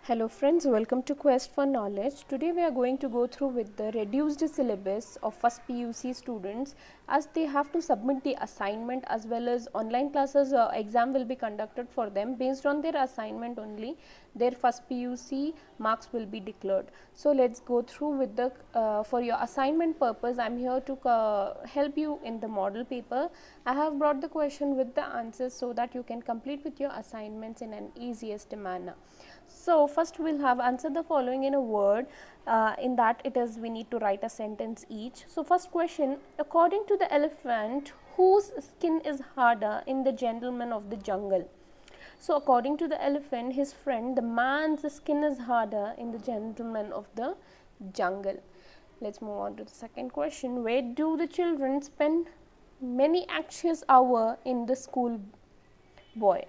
Hello friends, welcome to Quest for Knowledge. Today we are going to go through with the reduced syllabus of first PUC students, as they have to submit the assignment as well as online classes. Exam will be conducted for them based on their assignment only. Their first PUC marks will be declared. So let's go through with the for your assignment purpose. I am here to help you in the model paper. I have brought the question with the answers so that you can complete with your assignments in an easiest manner. So first we will have answer the following in a word. In that it is we need to write a sentence each. So first question: according to the elephant, whose skin is harder in The Gentleman of the Jungle? So according to the elephant, his friend, the man's skin is harder in The Gentleman of the Jungle. Let's move on to the second question. Where do the children spend many anxious hours in the school boy?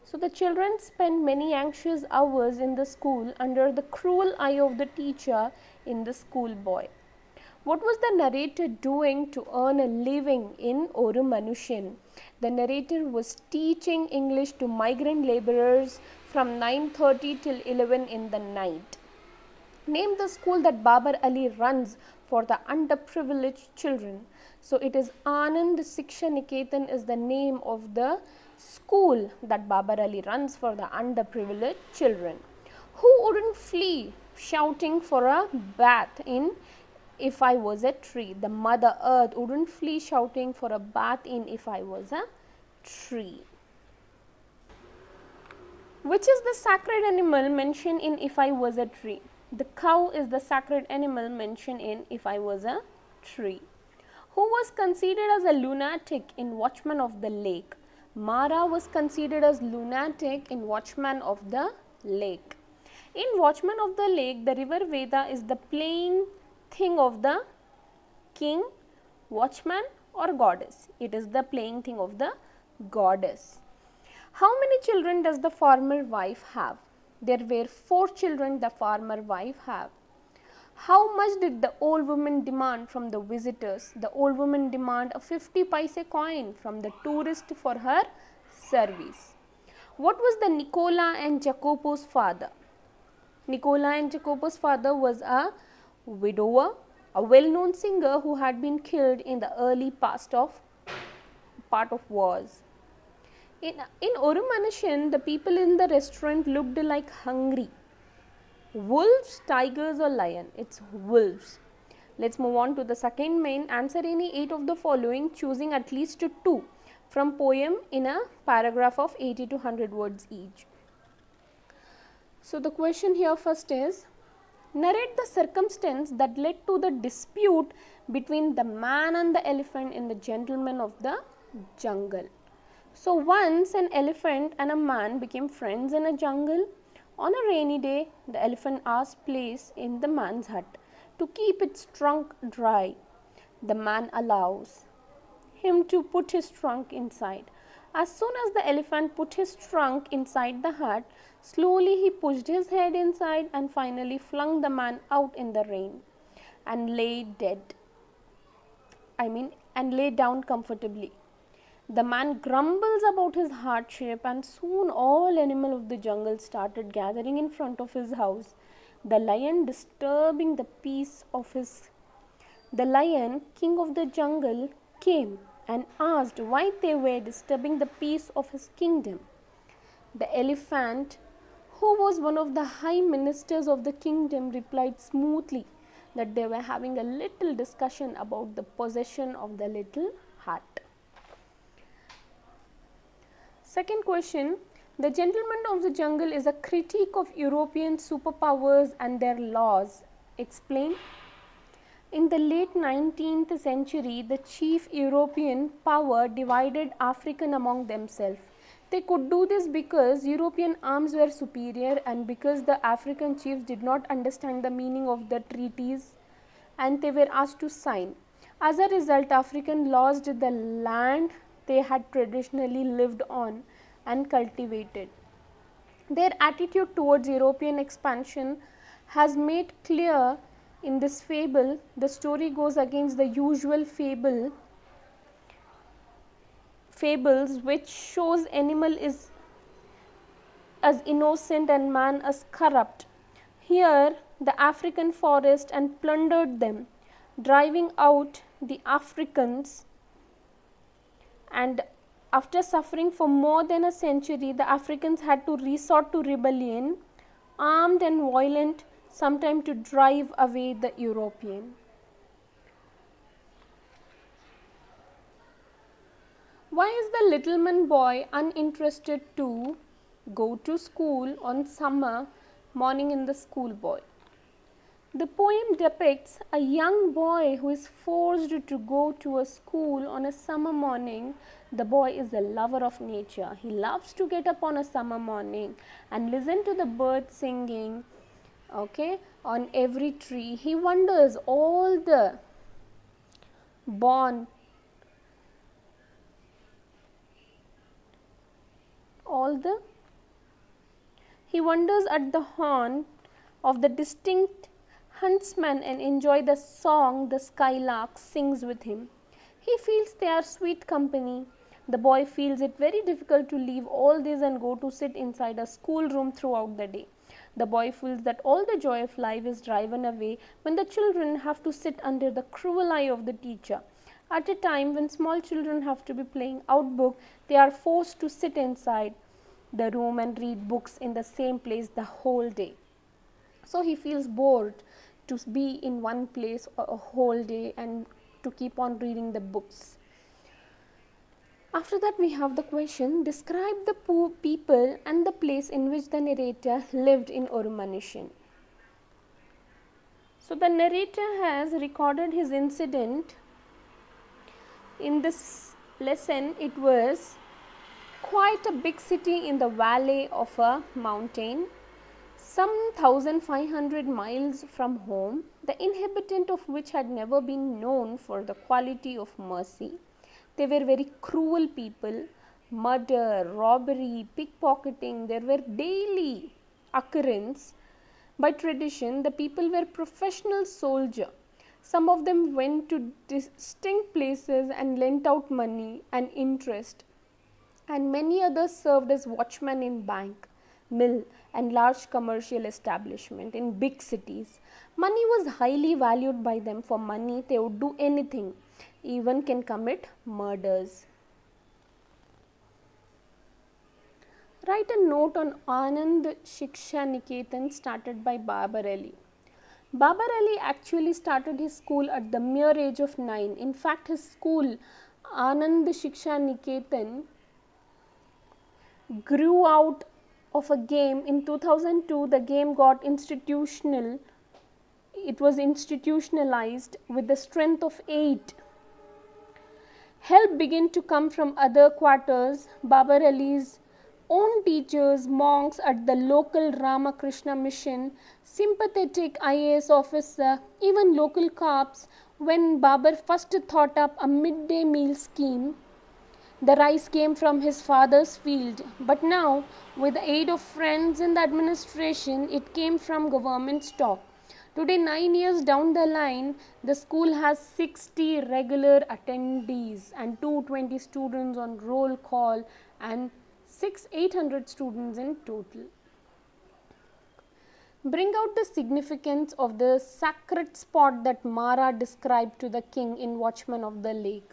So the children spend many anxious hours in the school under the cruel eye of the teacher in The Schoolboy. What was the narrator doing to earn a living in Oru Manushan? The narrator was teaching English to migrant laborers from 9:30 till 11 in the night. Name the school that Babar Ali runs for the underprivileged children. So it is Anand Shiksha Niketan is the name of the school that Babar Ali runs for the underprivileged children. Who wouldn't flee shouting for a bath in If I Was a Tree? The Mother Earth wouldn't flee shouting for a bath in If I Was a Tree. Which is the sacred animal mentioned in If I Was a Tree? The cow is the sacred animal mentioned in If I Was a Tree. Who was considered as a lunatic in Watchman of the Lake? Mara was considered as lunatic in Watchman of the Lake. In Watchman of the Lake, the river Veda is the playing thing of the king, watchman or goddess. It is the playing thing of the goddess. How many children does the farmer wife have? There were 4 children the farmer wife have. How much did the old woman demand from the visitors? The old woman demand a 50 paise coin from the tourist for her service. What was the Nicola and Jacopo's father? Nicola and Jacopo's father was a widower, a well-known singer who had been killed in the early part of wars. In Oru Manushan, the people in the restaurant looked like hungry. Wolves, tigers or lion? It's wolves. Let's move on to the second main. Answer any 8 of the following, choosing at least 2 from poem in a paragraph of 80 to 100 words each. So the question here first is, narrate the circumstance that led to the dispute between the man and the elephant in The Gentleman of the Jungle. So once an elephant and a man became friends in a jungle. On a rainy day, the elephant asked place in the man's hut to keep its trunk dry. The man allows him to put his trunk inside. As soon as the elephant put his trunk inside the hut, slowly he pushed his head inside and finally flung the man out in the rain and lay down comfortably. The man grumbles about his hardship, and soon all animals of the jungle started gathering in front of his house. The lion, king of the jungle, came and asked why they were disturbing the peace of his kingdom. The elephant, who was one of the high ministers of the kingdom, replied smoothly that they were having a little discussion about the possession of the little hut. Second question, The Gentleman of the Jungle is a critique of European superpowers and their laws. Explain. In the late 19th century, the chief European power divided African among themselves. They could do this because European arms were superior and because the African chiefs did not understand the meaning of the treaties and they were asked to sign. As a result, African lost the land they had traditionally lived on and cultivated. Their attitude towards European expansion has made clear in this fable. The story goes against the usual fables which shows animal is as innocent and man as corrupt. Here the African forest and plundered them, driving out the Africans, and after suffering for more than a century, the Africans had to resort to rebellion, armed and violent, sometimes to drive away the European. Why is the Littleman boy uninterested to go to school on summer morning in the schoolboy? The poem depicts a young boy who is forced to go to a school on a summer morning. The boy is a lover of nature. He loves to get up on a summer morning and listen to the birds singing, on every tree. He wonders all the born, he wonders at the horn of the distinct huntsman and enjoy the song the skylark sings with him. He feels they are sweet company. The boy feels it very difficult to leave all this and go to sit inside a schoolroom throughout the day. The boy feels that all the joy of life is driven away when the children have to sit under the cruel eye of the teacher. At a time when small children have to be playing outbook, they are forced to sit inside the room and read books in the same place the whole day. So he feels bored to be in one place a whole day and to keep on reading the books. After that we have the question, describe the poor people and the place in which the narrator lived in Orumanishan. So the narrator has recorded his incident. In this lesson, it was quite a big city in the valley of a mountain, some 1500 miles from home, the inhabitant of which had never been known for the quality of mercy. They were very cruel people. Murder, robbery, pickpocketing, there were daily occurrence. By tradition, the people were professional soldiers. Some of them went to distinct places and lent out money and interest, and many others served as watchmen in bank, mill and large commercial establishment in big cities. Money was highly valued by them. For money they would do anything, even can commit murders. Write a note on Anand Shiksha Niketan started by Babar Ali. Babar Ali actually started his school at the mere age of 9. In fact, his school Anand Shiksha Niketan grew out of a game. In 2002, the game got institutional. It was institutionalized with the strength of 8. Help began to come from other quarters. Babar Ali's own teachers, monks at the local Ramakrishna mission, sympathetic IAS officer, even local cops. When Babar first thought up a midday meal scheme, the rice came from his father's field, but now with the aid of friends in the administration, it came from government stock. Today, 9 years down the line, the school has 60 regular attendees and 220 students on roll call and 800 students in total. Bring out the significance of the sacred spot that Mara described to the king in Watchman of the Lake.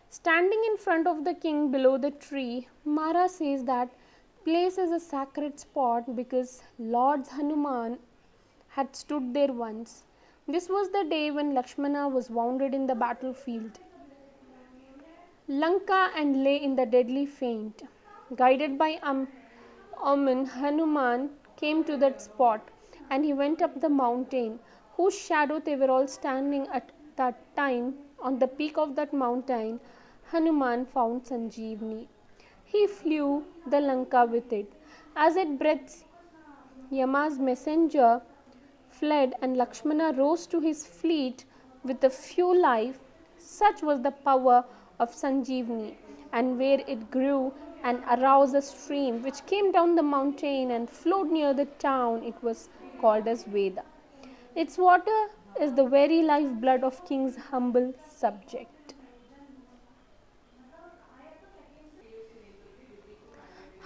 Standing in front of the king below the tree, Mara says that place is a sacred spot because Lord Hanuman had stood there once. This was the day when Lakshmana was wounded in the battlefield, Lanka, and lay in the deadly faint. Guided by Aman, Hanuman came to that spot, and he went up the mountain, whose shadow they were all standing at that time. On the peak of that mountain, Hanuman found Sanjeevani. He flew the Lanka with it. As it breathed, Yama's messenger fled, and Lakshmana rose to his feet with a few life. Such was the power of Sanjeevani, and where it grew and aroused a stream which came down the mountain and flowed near the town, it was called as Veda. Its water is the very lifeblood of king's humble subject.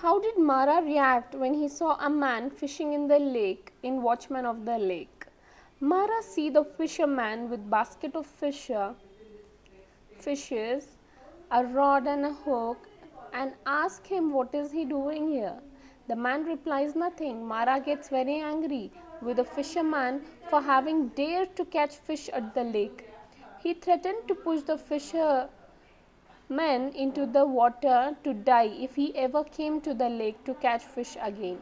How did Mara react when he saw a man fishing in the lake in Watchman of the Lake? Mara see the fisherman with basket of fishes, a rod and a hook, and ask him what is he doing here. The man replies nothing. Mara gets very angry with the fisherman for having dared to catch fish at the lake. He threatened to push the fisherman into the water to die if he ever came to the lake to catch fish again.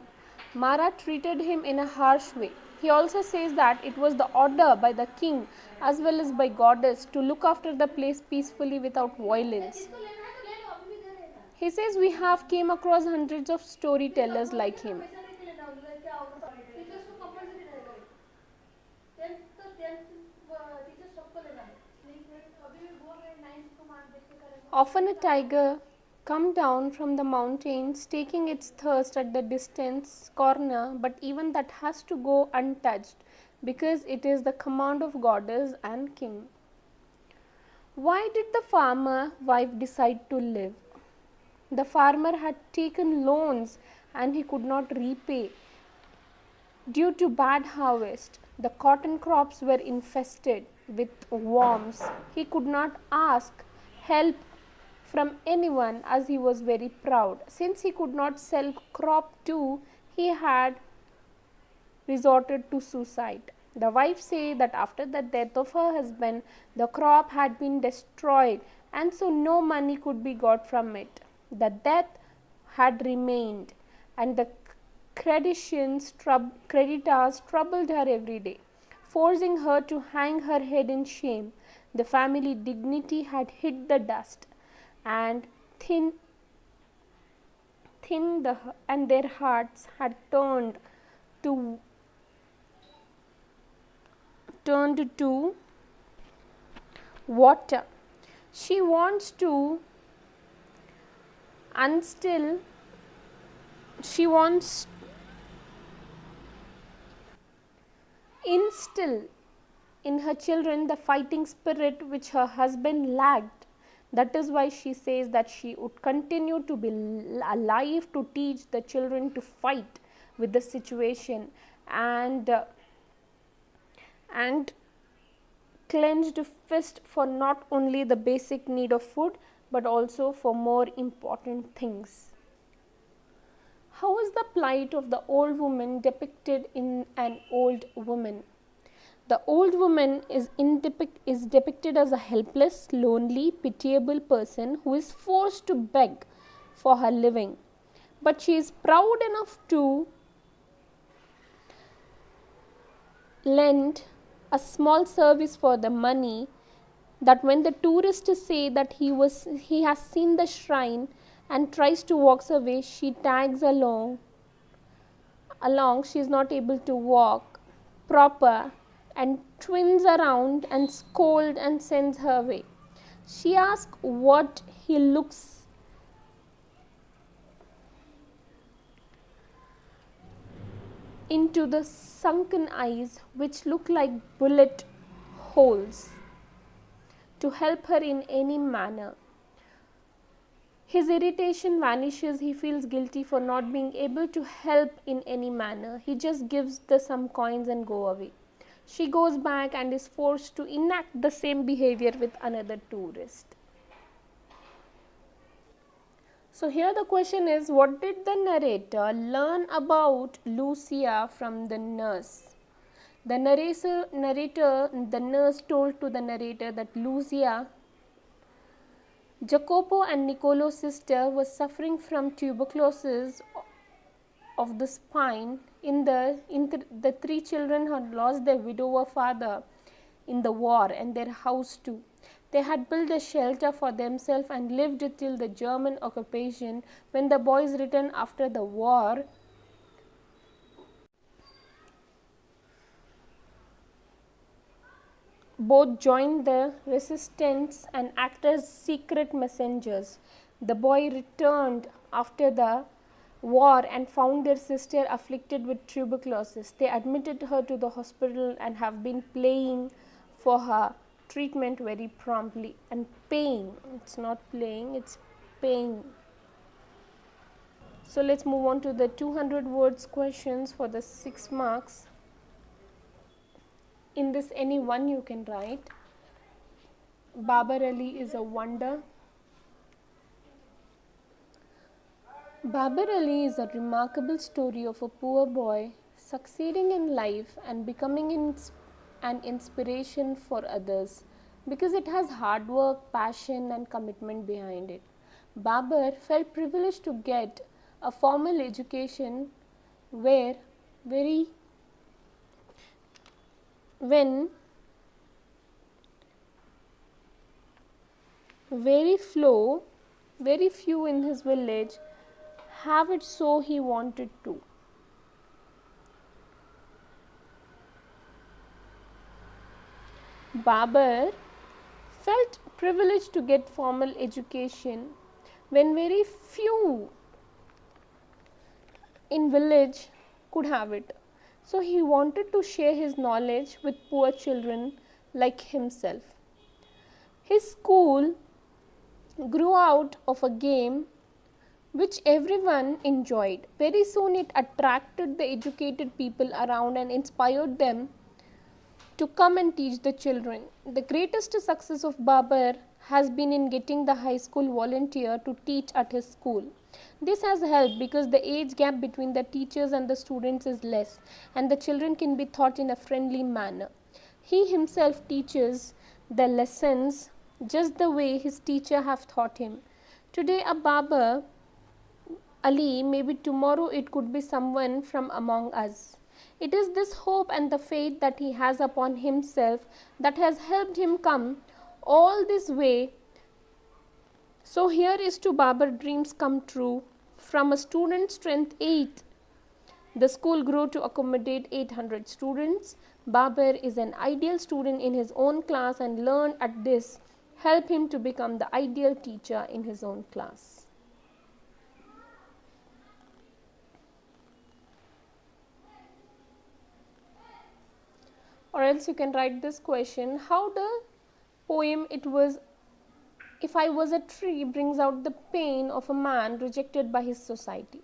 Mara treated him in a harsh way. He also says that it was the order by the king as well as by goddess to look after the place peacefully without violence. He says we have came across hundreds of storytellers like him. Often a tiger come down from the mountains taking its thirst at the distance corner, but even that has to go untouched because it is the command of goddess and king. Why did the farmer wife decide to live? The farmer had taken loans and he could not repay due to bad harvest. The cotton crops were infested with worms. He could not ask help from anyone as he was very proud. Since he could not sell crop too, he had resorted to suicide. The wife said that after the death of her husband, the crop had been destroyed and so no money could be got from it. The debt had remained and the creditors troubled her every day, forcing her to hang her head in shame. The family dignity had hit the dust and and their hearts had turned to water. She wants to instill in her children the fighting spirit which her husband lacked. That is why she says that she would continue to be alive to teach the children to fight with the situation and clenched fist for not only the basic need of food but also for more important things. How is the plight of the old woman depicted in An Old Woman? The old woman is depicted as a helpless, lonely, pitiable person who is forced to beg for her living. But she is proud enough to lend a small service for the money, that when the tourists say that he has seen the shrine and tries to walk away, she tags along. She is not able to walk proper and twins around and scold and sends her away. She asks what he looks into the sunken eyes which look like bullet holes to help her in any manner. His irritation vanishes. He feels guilty for not being able to help in any manner. He just gives some coins and go away. She goes back and is forced to enact the same behavior with another tourist. So here the question is, what did the narrator learn about Lucia from the nurse? The nurse told to the narrator that Lucia, Jacopo and Niccolo's sister, was suffering from tuberculosis of the spine. The three children had lost their widower father in the war and their house too. They had built a shelter for themselves and lived till the German occupation. When the boys returned after the war, both joined the resistance and acted as secret messengers. The boy returned after the war and found their sister afflicted with tuberculosis. They admitted her to the hospital and have been paying for her treatment very promptly and paying. It's not playing, it's paying. So let's move on to the 200 words questions for the 6 marks. In this, any one you can write. Babar Ali is a wonder. Babar Ali is a remarkable story of a poor boy succeeding in life and becoming an inspiration for others because it has hard work, passion, and commitment behind it. Babar felt privileged to get a formal education where when very few in his village have it, so he wanted to. Babar felt privileged to get formal education when very few in village could have it. So he wanted to share his knowledge with poor children like himself. His school grew out of a game which everyone enjoyed. Very soon it attracted the educated people around and inspired them to come and teach the children. The greatest success of Babar has been in getting the high school volunteer to teach at his school. This has helped because the age gap between the teachers and the students is less and the children can be taught in a friendly manner. He himself teaches the lessons just the way his teacher have taught him. Today a Babar Ali, maybe tomorrow it could be someone from among us. It is this hope and the faith that he has upon himself that has helped him come all this way. So here is to Babar dreams come true. From a student strength 8, the school grew to accommodate 800 students. Babar is an ideal student in his own class and learned at this help him to become the ideal teacher in his own class. Or else you can write this question: how the poem If I Was a Tree brings out the pain of a man rejected by his society.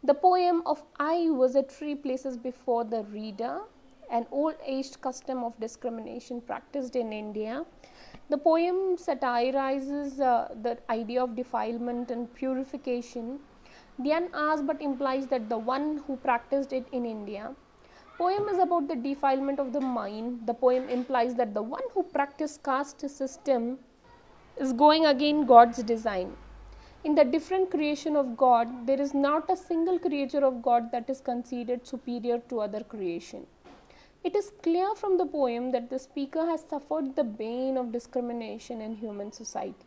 The poem of I Was a Tree places before the reader an old-aged custom of discrimination practiced in India. The poem satirizes the idea of defilement and purification. The unasked but implies that the one who practiced it in India. Poem is about the defilement of the mind. The poem implies that the one who practiced caste system is going against God's design. In the different creation of God, there is not a single creature of God that is considered superior to other creation. It is clear from the poem that the speaker has suffered the bane of discrimination in human society.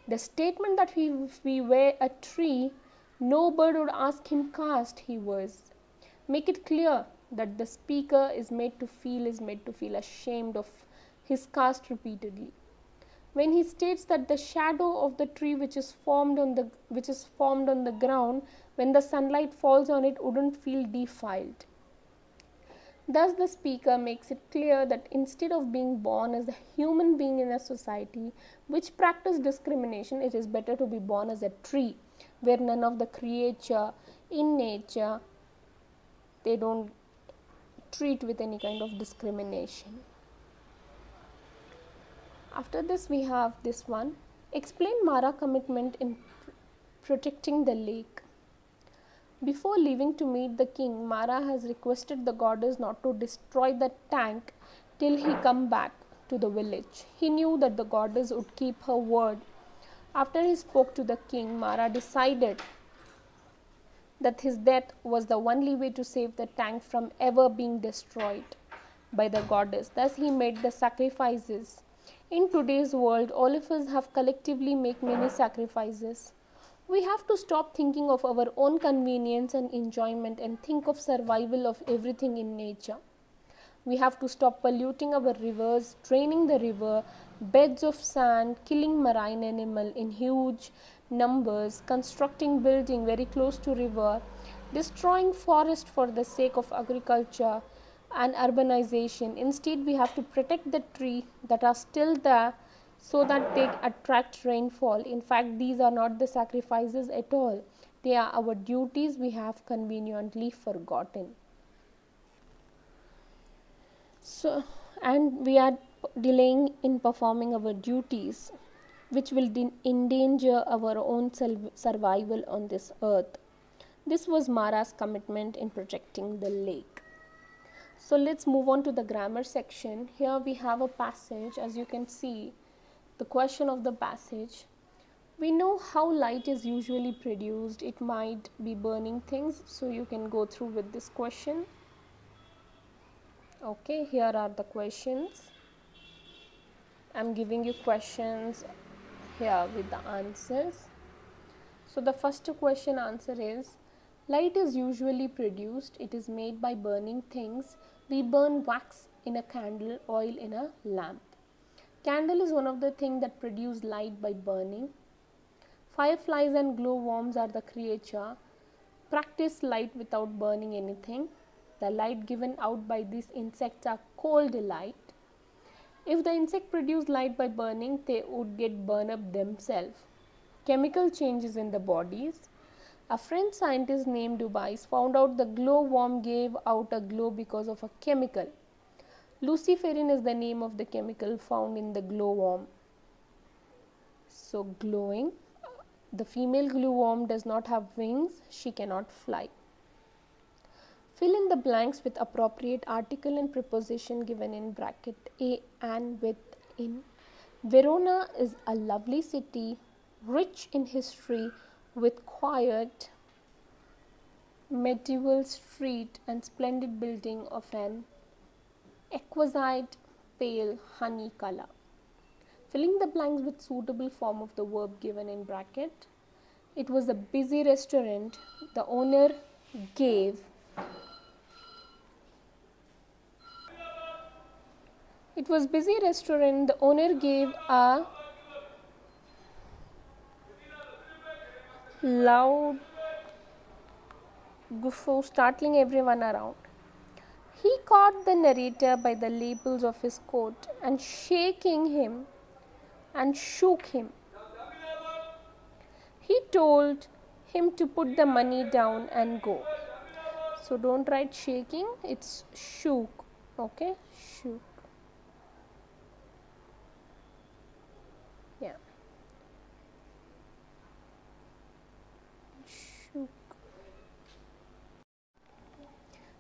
The statement that if we were a tree, no bird would ask him caste he was, make it clear that the speaker is made to feel ashamed of his caste repeatedly. When he states that the shadow of the tree which is formed on the ground when the sunlight falls on it wouldn't feel defiled. Thus the speaker makes it clear that instead of being born as a human being in a society which practice discrimination, it is better to be born as a tree where none of the creature in nature, they don't treat with any kind of discrimination. After this we have this one. Explain Mara commitment in protecting the lake. Before leaving to meet the king, Mara has requested the goddess not to destroy the tank till he come back to the village. He knew that the goddess would keep her word. After he spoke to the king, Mara decided that his death was the only way to save the tank from ever being destroyed by the goddess. Thus he made the sacrifices. In today's world, all of us have collectively made many sacrifices. We have to stop thinking of our own convenience and enjoyment and think of survival of everything in nature. We have to stop polluting our rivers, draining the river, beds of sand, killing marine animal in huge numbers, constructing building very close to river, destroying forest for the sake of agriculture and urbanization. Instead, we have to protect the trees that are still there so that they attract rainfall. In fact, these are not the sacrifices at all. They are our duties we have conveniently forgotten. So, and we are delaying in performing our duties, which will endanger our own survival on this earth. This was Mara's commitment in protecting the lake. So let's move on to the grammar section. Here we have a passage. As you can see, the question of the passage. We know how light is usually produced. It might be burning things. So you can go through with this question. Okay, here are the questions. I'm giving you questions here with the answers. So the first question answer is, light is usually produced. It is made by burning things. We burn wax in a candle, oil in a lamp. Candle is one of the things that produce light by burning. Fireflies and glowworms are the creature. Practice light without burning anything. The light given out by these insects are cold light. If the insect produced light by burning, they would get burned up themselves. Chemical changes in the bodies. A French scientist named Dubais found out the glowworm gave out a glow because of a chemical. Luciferin is the name of the chemical found in the glowworm. So glowing. The female glowworm does not have wings. She cannot fly. Fill in the blanks with appropriate article and preposition given in bracket a and with in. Verona is a lovely city, rich in history, with quiet medieval street and splendid building of an exquisite pale honey color. Filling the blanks with suitable form of the verb given in bracket. It was a busy restaurant. The owner gave It was busy restaurant. The owner gave a loud guffaw, startling everyone around. He caught the narrator by the lapels of his coat and shaking him and shook him. He told him to put the money down and go. So don't write shaking, it's shook. Okay, shook. Yeah. Shook.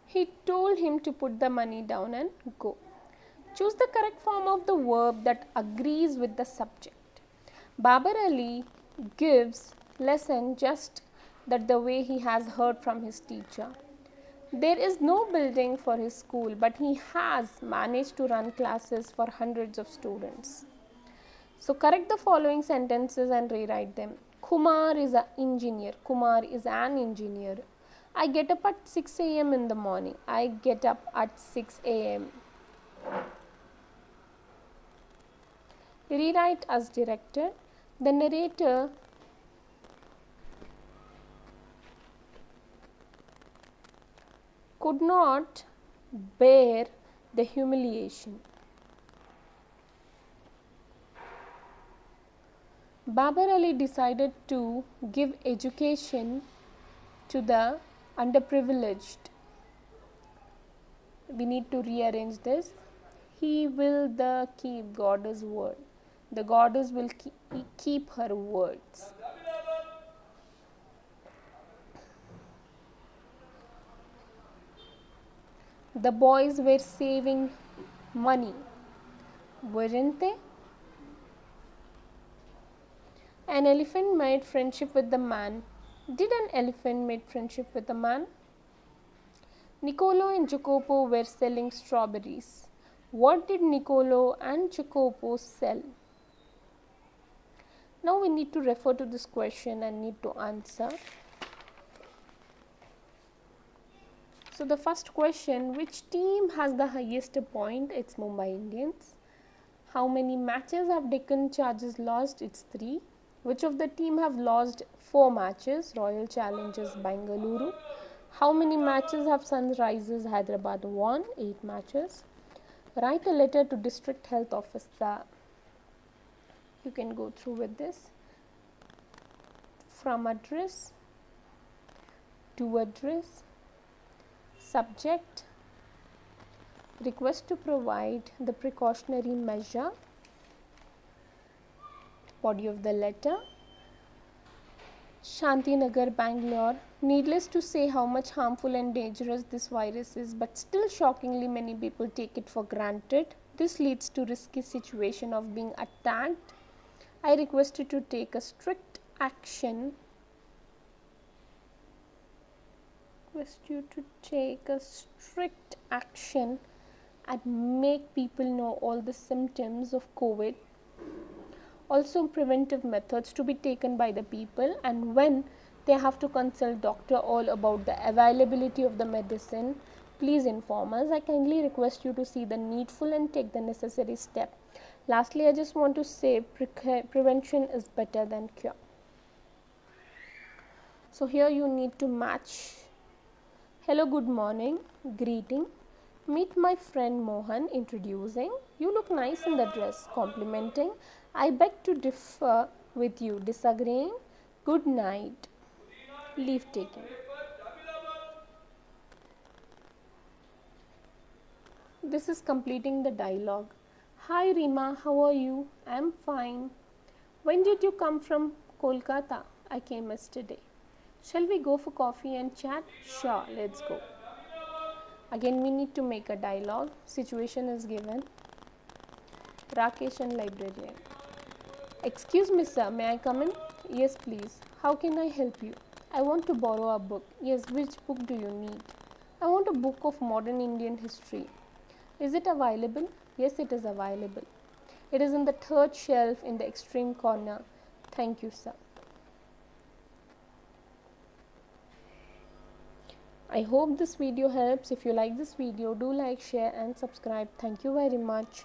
He told him to put the money down and go. Choose the correct form of the verb that agrees with the subject. Babar Ali gives lesson just that the way he has heard from his teacher. There is no building for his school, but he has managed to run classes for hundreds of students. So correct the following sentences and rewrite them. Kumar is an engineer. Kumar is an engineer. I get up at 6 a.m. in the morning. I get up at 6 a.m. Rewrite as directed. The narrator could not bear the humiliation. Babar Ali decided to give education to the underprivileged. We need to rearrange this. He will keep goddess word. The goddess will keep her words. The boys were saving money, weren't they? An elephant made friendship with the man. Did an elephant make friendship with a man? Nicolo and Jacopo were selling strawberries. What did Nicolo and Jacopo sell? Now we need to refer to this question and need to answer. So the first question, which team has the highest point? It's Mumbai Indians. How many matches have Deccan Chargers lost? It's 3. Which of the team have lost 4 matches? Royal Challengers Bengaluru. How many matches have Sunrisers Hyderabad won? 8 matches. Write a letter to District Health Officer. You can go through with this. From address, to address. Subject, request to provide the precautionary measure. Body of the letter, Shantinagar, Bangalore. Needless to say how much harmful and dangerous this virus is, but still shockingly many people take it for granted. This leads to risky situation of being attacked. I request you to take a strict action. And make people know all the symptoms of COVID. Also preventive methods to be taken by the people, and when they have to consult doctor all about the availability of the medicine, please inform us. I kindly request you to see the needful and take the necessary step. Lastly, I just want to say prevention is better than cure. So here you need to match. Hello, good morning, greeting. Meet my friend Mohan, introducing. You look nice in the dress, complimenting. I beg to differ with you, disagreeing. Good night, leave taking. This is completing the dialogue. Hi Rima, how are you? I am fine. When did you come from Kolkata? I came yesterday. Shall we go for coffee and chat? Sure, let's go. Again we need to make a dialogue. Situation is given. Rakesh and librarian. Excuse me sir, may I come in? Yes please. How can I help you? I want to borrow a book. Yes, which book do you need? I want a book of modern Indian history. Is it available? Yes, it is available. It is in the third shelf in the extreme corner. Thank you sir. I hope this video helps. If you like this video, do like, share and subscribe. Thank you very much.